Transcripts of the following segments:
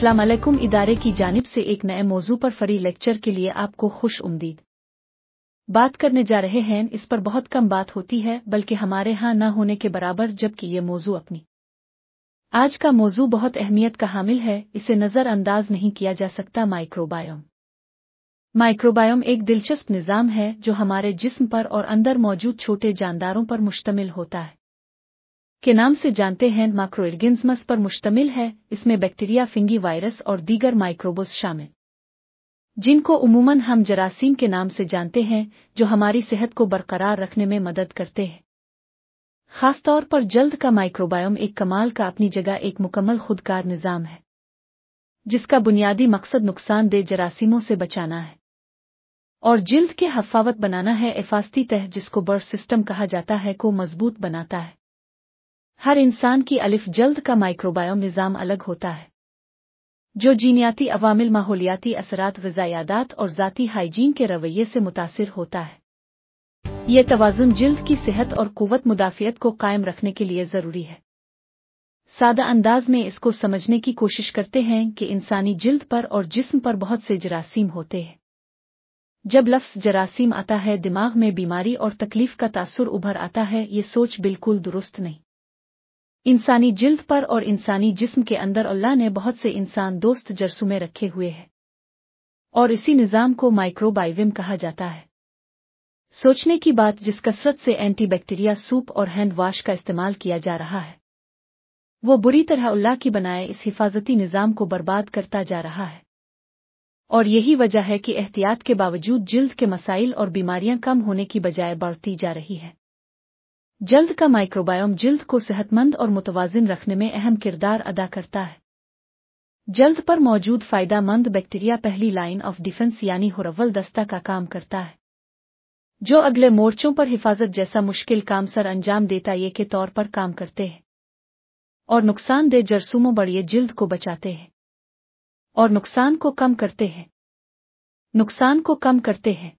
अस्सलाम वालेकुम। इदारे की जानिब से एक नए मौजू पर फ्री लेक्चर के लिए आपको खुश उम्दीद। बात करने जा रहे हैं, इस पर बहुत कम बात होती है, बल्कि हमारे यहाँ न होने के बराबर, जबकि ये मौजू अपनी आज का मौजू बहुत अहमियत का हामिल है, इसे नज़रअंदाज नहीं किया जा सकता। माइक्रोबायोम। माइक्रोबायोम एक दिलचस्प निज़ाम है जो हमारे जिस्म पर और अंदर मौजूद छोटे जानदारों पर मुश्तमिल होता है। के नाम से जानते हैं, माइक्रोऑर्गेनिज्म्स पर मुश्तमिल है। इसमें बैक्टीरिया, फिंगी, वायरस और दीगर माइक्रोब्स शामिल, जिनको उमूमन हम जरासीम के नाम से जानते हैं, जो हमारी सेहत को बरकरार रखने में मदद करते हैं। खासतौर पर जल्द का माइक्रोबायोम एक कमाल का, अपनी जगह एक मुकम्मल खुदकार निज़ाम है, जिसका बुनियादी मकसद नुकसानदेह जरासीमों से बचाना है और जिल्द के हफ़ावत बनाना है। हिफाज़ती तह, जिसको बर्ड सिस्टम कहा जाता है, को मजबूत बनाता है। हर इंसान की अलिफ जल्द का माइक्रोबायोम निज़ाम अलग होता है, जो जीनियाती अवामिल, माहौलियाती असरात, ग़िज़ायादात और ज़ाती हाइजीन के रवैये से मुतासिर होता है। ये तवाज़ुन जिल्द की सेहत और क़ुव्वत मुदाफ़ियत को कायम रखने के लिए ज़रूरी है। सादा अंदाज में इसको समझने की कोशिश करते हैं कि इंसानी जिल्द पर और जिस्म पर बहुत से जरासीम होते हैं। जब लफ्ज़ जरासीम आता है, दिमाग में बीमारी और तकलीफ का तासुर उभर आता है। ये सोच बिल्कुल दुरुस्त नहीं। इंसानी जिल्द पर और इंसानी जिस्म के अंदर अल्लाह ने बहुत से इंसान दोस्त जरसूमें रखे हुए हैं और इसी निज़ाम को माइक्रोबायोम कहा जाता है। सोचने की बात, जिस कसरत से एंटी बैक्टीरिया सूप और हैंड वाश का इस्तेमाल किया जा रहा है, वो बुरी तरह अल्लाह की बनाए इस हिफाजती निज़ाम को बर्बाद करता जा रहा है। और यही वजह है कि एहतियात के बावजूद जिल्द के मसाइल और बीमारियां कम होने की बजाय बढ़ती जा रही है। जल्द का माइक्रोबायोम जिल्द को सेहतमंद और मुतवाज़िन रखने में अहम किरदार अदा करता है। जल्द पर मौजूद फ़ायदेमंद बैक्टीरिया पहली लाइन ऑफ डिफेंस यानी हुर्रवल दस्ता का काम करता है, जो अगले मोर्चों पर हिफाजत जैसा मुश्किल काम सर अंजाम देता ये के तौर पर काम करते हैं और नुकसानदेह जरसूमों बढ़िए जिल्द को बचाते हैं और नुकसान को कम करते हैं।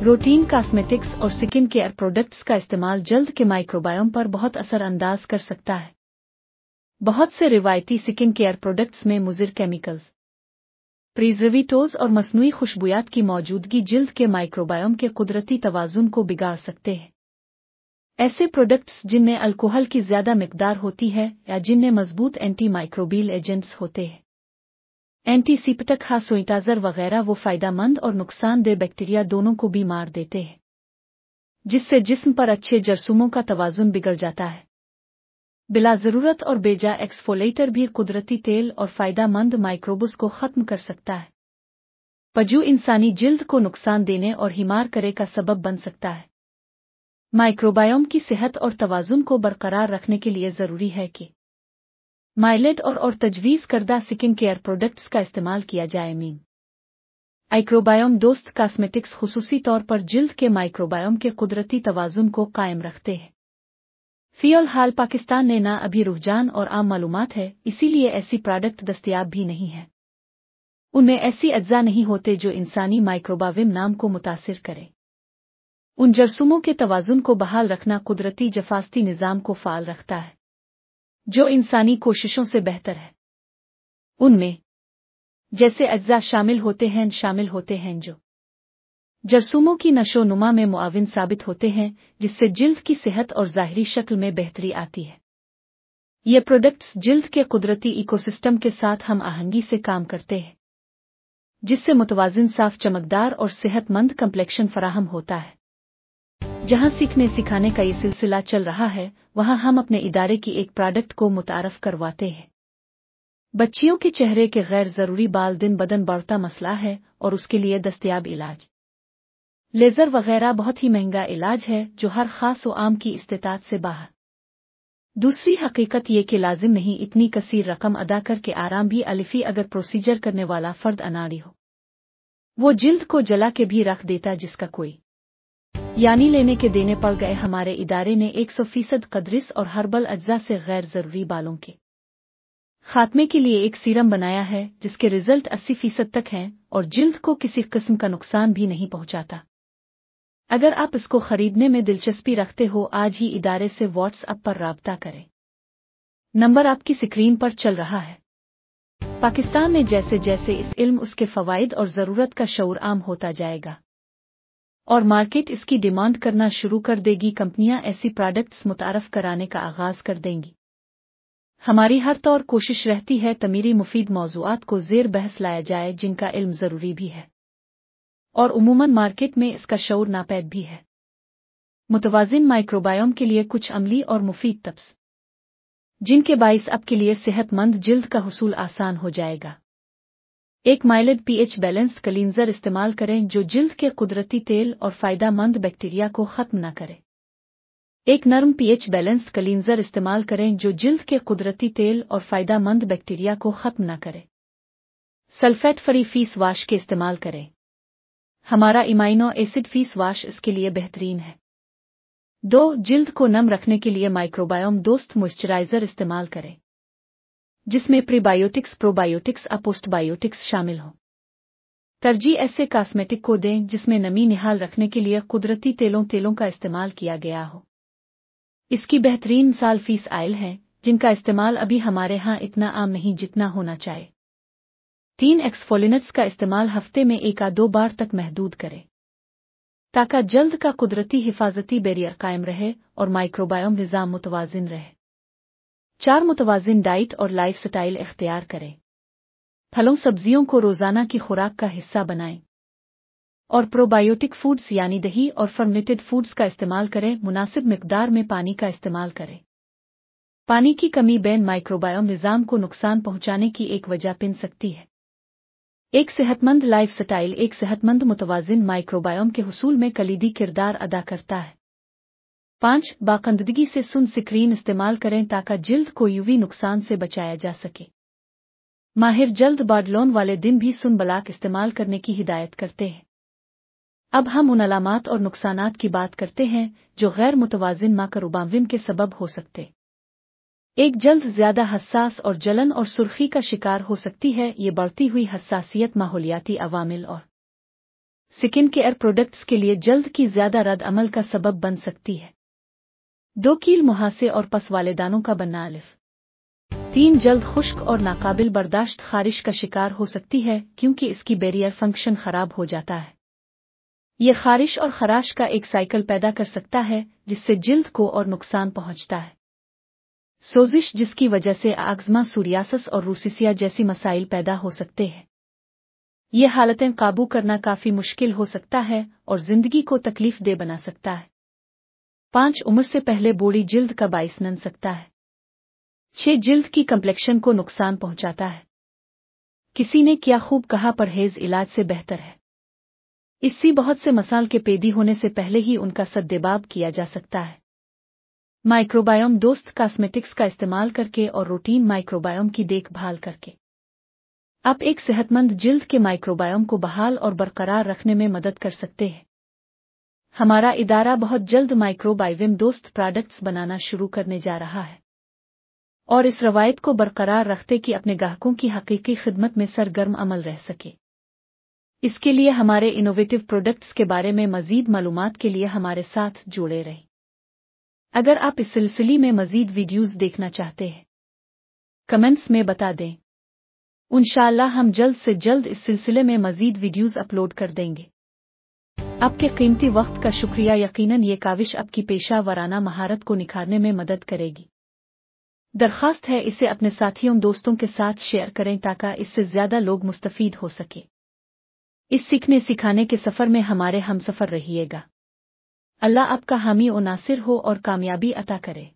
रूटीन कॉस्मेटिक्स और स्किन केयर प्रोडक्ट्स का इस्तेमाल जल्द के माइक्रोबायोम पर बहुत असर अंदाज कर सकता है। बहुत से रिवायती स्किन केयर प्रोडक्ट्स में मुज़िर केमिकल्स, प्रिजर्वेटिव्स और मसनूई खुशबूयात की मौजूदगी जिल्द के माइक्रोबायोम के कुदरती तवाज़ुन को बिगाड़ सकते हैं। ऐसे प्रोडक्ट्स जिनमें अल्कोहल की ज़्यादा मिकदार होती है या जिनमें मजबूत एंटी माइक्रोबियल एजेंट्स होते हैं, एंटीसेप्टिक, सैनिटाइज़र वगैरह, वो फ़ायदेमंद और नुकसानदेह बैक्टीरिया दोनों को भी मार देते हैं, जिससे जिस्म पर अच्छे जरसूमों का तवाज़ुन बिगड़ जाता है। बिला ज़रूरत और बेजा एक्सफोलेटर भी कुदरती तेल और फ़ायदेमंद माइक्रोब्स को ख़त्म कर सकता है, पजू इंसानी जिल्द को नुकसान देने और हिमार करे का सबब बन सकता है। माइक्रोबायोम की सेहत और तवाज़ुन को बरकरार रखने के लिए ज़रूरी है कि माइलेड और तजवीज़ करदा स्किन केयर प्रोडक्ट्स का इस्तेमाल किया जाए। माइक्रोबायोम दोस्त कॉस्मेटिक्स खुसूसी तौर पर जिल्द के माइक्रोबायोम के कुदरती तवाज़ुन को कायम रखते हैं। फ़िलहाल पाकिस्तान में ना अभी रुझान और आम मालूमात है, इसीलिए ऐसी प्रोडक्ट दस्तयाब भी नहीं है। उनमें ऐसी अज्जा नहीं होते जो इंसानी माइक्रोबायोम नाम को मुतासिर करें। उन जरसूमों के तवाज़ुन को बहाल रखना कुदरती जफास्ती निज़ाम को फ़ाल रखता है, जो इंसानी कोशिशों से बेहतर है। उनमें जैसे अज्जा शामिल होते हैं जो जरसूमों की नशो नुमा में मुआविन साबित होते हैं, जिससे जिल्द की सेहत और ज़ाहिरी शक्ल में बेहतरी आती है। ये प्रोडक्ट्स जिल्द के कुदरती इकोसिस्टम के साथ हम आहंगी से काम करते हैं, जिससे मुतवाज़िन, साफ, चमकदार और सेहतमंद कम्प्लेक्शन फराहम होता है। जहां सीखने सिखाने का ये सिलसिला चल रहा है, वहां हम अपने इदारे की एक प्रोडक्ट को मुतारफ करवाते हैं। बच्चियों के चेहरे के गैर ज़रूरी बाल दिन बदन बढ़ता मसला है और उसके लिए दस्तयाब इलाज लेज़र वगैरह बहुत ही महंगा इलाज है, जो हर खास व आम की इस्तेताअत से बाहर। दूसरी हकीकत ये कि लाजिम नहीं इतनी कसीर रकम अदा करके आराम भी अलिफी अगर प्रोसीजर करने वाला फर्द अनाड़ी हो, वो जिल्द को जला के भी रख देता, जिसका कोई यानी लेने के देने पड़ गए। हमारे इदारे ने 100% कदरिस और हर्बल अज्जा से गैर ज़रूरी बालों के खात्मे के लिए एक सीरम बनाया है, जिसके रिजल्ट 80% तक हैं और जिल्द को किसी किस्म का नुकसान भी नहीं पहुंचाता। अगर आप इसको खरीदने में दिलचस्पी रखते हो, आज ही इदारे से व्हाट्सएप पर राब्ता करें। नंबर आपकी स्क्रीन पर चल रहा है। पाकिस्तान में जैसे जैसे इस इल्म उसके फवाइद और ज़रूरत का शऊर आम होता जाएगा और मार्केट इसकी डिमांड करना शुरू कर देगी, कंपनियां ऐसी प्रोडक्ट्स मुतारफ कराने का आगाज कर देंगी। हमारी हर तौर कोशिश रहती है तमीरी मुफीद मौज़ूआत को ज़ेर बहस लाया जाए जिनका इल्म ज़रूरी भी है और उमूमन मार्केट में इसका शऊर नापैद भी है। मुतवाज़िन माइक्रोबायोम के लिए कुछ अमली और मुफीद टिप्स जिनके बाइस आपके लिए सेहतमंद जिल्द का हुसूल आसान हो जाएगा। एक माइल्ड पीएच बैलेंस्ड क्लींजर इस्तेमाल करें जो जिल्द के कुदरती तेल और फायदेमंद बैक्टीरिया को खत्म न करे। एक नरम पीएच बैलेंस्ड क्लींजर इस्तेमाल करें जो जिल्द के कुदरती तेल और फायदेमंद बैक्टीरिया को खत्म न करे। सल्फेट फ्री फेस वॉश के इस्तेमाल करें। हमारा इमाइनो एसिड फेस वॉश इसके लिए बेहतरीन है। 2. जिल्द को नम रखने के लिए माइक्रोबायोम दोस्त मॉइस्चराइजर इस्तेमाल करें जिसमें प्रीबायोटिक्स, प्रोबायोटिक्स और पोस्टबायोटिक्स शामिल हों। तरजीह ऐसे कॉस्मेटिक को दें जिसमें नमी निहाल रखने के लिए कुदरती तेलों का इस्तेमाल किया गया हो। इसकी बेहतरीन मिसाल फेस ऑयल है जिनका इस्तेमाल अभी हमारे यहाँ इतना आम नहीं जितना होना चाहिए। 3. एक्सफोलिनेट्स का इस्तेमाल हफ्ते में 1 या 2 बार तक महदूद करें ताकि जल्द का कुदरती हिफाजती बैरियर कायम रहे और माइक्रोबायोम निज़ाम मुतवाज़िन रहे। 4. मुतवाज़िन डाइट और लाइफ स्टाइल इख्तियार करें। फलों सब्जियों को रोज़ाना की खुराक का हिस्सा बनाएं और प्रोबायोटिक फूड्स यानी दही और फर्मेंटेड फूड्स का इस्तेमाल करें। मुनासिब मिकदार में पानी का इस्तेमाल करें। पानी की कमी बैन माइक्रोबायोम निज़ाम को नुकसान पहुंचाने की एक वजह बन सकती है। एक सेहतमंद लाइफ स्टाइल एक सेहतमंद मुतवाज़िन माइक्रोबायोम के हुसूल में कलीदी किरदार अदा करता है। 5. बाकंदगी से सन स्क्रीन इस्तेमाल करें ताकि जिल्द को यूवी नुकसान से बचाया जा सके। माहिर जल्द बाडलोन वाले दिन भी सन ब्लॉक इस्तेमाल करने की हिदायत करते हैं। अब हम उन अलामात और नुकसानात की बात करते हैं जो गैर मुतवाज़िन माइक्रोबायोम के सबब हो सकते। एक जल्द ज्यादा हसास और जलन और सुर्खी का शिकार हो सकती है। ये बढ़ती हुई हसासियत माहौलियाती अवामिल और स्किन केयर प्रोडक्ट्स के लिए जल्द की ज्यादा रद्द अमल का सबब बन सकती है। 2. कील मुहासे और पस वाले दानों का बनना अलिफ। 3. जल्द खुश्क और नाकाबिल बर्दाश्त खारिश का शिकार हो सकती है क्योंकि इसकी बैरियर फंक्शन खराब हो जाता है। ये खारिश और खराश का एक साइकिल पैदा कर सकता है जिससे जिल्द को और नुकसान पहुंचता है। सोजिश जिसकी वजह से आग्जमा, सूरियासिस और रूसिसिया जैसी मसाइल पैदा हो सकते हैं। ये हालतें काबू करना काफी मुश्किल हो सकता है और जिंदगी को तकलीफ दे बना सकता है। 5. उम्र से पहले बूढ़ी जिल्द का बाइस बन सकता है। 6. जिल्द की कम्प्लेक्शन को नुकसान पहुंचाता है। किसी ने क्या खूब कहा, परहेज इलाज से बेहतर है। इससे बहुत से मसाल के पैदा होने से पहले ही उनका सद्देबाब किया जा सकता है। माइक्रोबायोम दोस्त कॉस्मेटिक्स का इस्तेमाल करके और रूटीन माइक्रोबायोम की देखभाल करके आप एक सेहतमंद जिल्द के माइक्रोबायोम को बहाल और बरकरार रखने में मदद कर सकते हैं। हमारा इदारा बहुत जल्द माइक्रोबायोम दोस्त प्रोडक्ट्स बनाना शुरू करने जा रहा है और इस रवायत को बरकरार रखते कि अपने ग्राहकों की हकीकी खिदमत में सरगर्म अमल रह सके। इसके लिए हमारे इनोवेटिव प्रोडक्ट्स के बारे में मजीद मालूमात के लिए हमारे साथ जुड़े रहें। अगर आप इस सिलसिले में मजीद वीडियोस देखना चाहते हैं कमेंट्स में बता दें। इंशाअल्लाह हम जल्द से जल्द इस सिलसिले में मजीद वीडियोस अपलोड कर देंगे। आपके कीमती वक्त का शुक्रिया। यकीनन ये काविश आपकी पेशा वराना महारत को निखारने में मदद करेगी। दरख्वास्त है इसे अपने साथियों दोस्तों के साथ शेयर करें ताकि इससे ज्यादा लोग मुस्तफीद हो सके। इस सीखने सिखाने के सफर में हमारे हमसफर रहिएगा। अल्लाह आपका हामी और नासिर हो और कामयाबी अता करे।